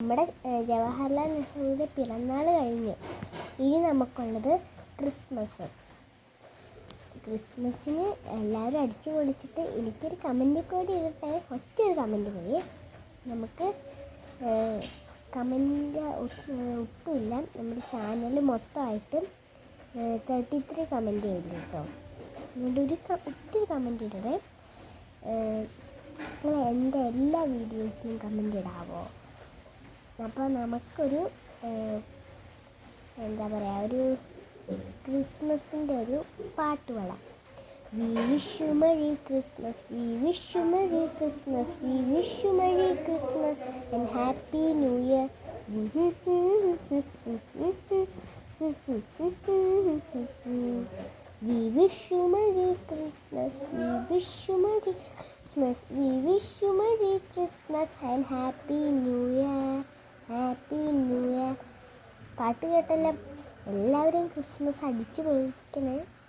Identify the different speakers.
Speaker 1: നമ്മുടെ ജവഹർലാൽ നെഹ്റുവിൻ്റെ പിറന്നാൾ കഴിഞ്ഞു. ഇനി നമുക്കുള്ളത് ക്രിസ്മസിന് എല്ലാവരും അടിച്ചു പൊളിച്ചിട്ട് എനിക്കൊരു കമൻറ്റ് കൂടി ഇടട്ടെ. ഒറ്റൊരു കമൻറ്റ് കൂടി. നമുക്ക് കമൻറ്റ് ഒട്ടുമില്ല. നമ്മുടെ ചാനൽ മൊത്തമായിട്ട് 33 കമൻറ്റ് ചെയ്തു കേട്ടോ. അതുകൊണ്ട് ഒത്തിരി കമൻറ്റ് ഇടണേ. എൻ്റെ എല്ലാ വീഡിയോസിനും കമൻറ്റ് ഇടാവോ? അപ്പോൾ നമുക്കൊരു എന്താ പറയുക, ഒരു ക്രിസ്മസിൻ്റെ ഒരു പാട്ട് പാടാം. We wish you Merry Christmas, we wish you Merry Christmas, we wish you Merry Christmas and Happy New Year. We wish you Merry Christmas, we wish you Merry Christmas, we wish you Merry Christmas and Happy New Year. Happy new year. പാട്ട് കേട്ടല്ലോ. എല്ലാവരും Christmas അടിച്ചു പൊളിക്കണേ.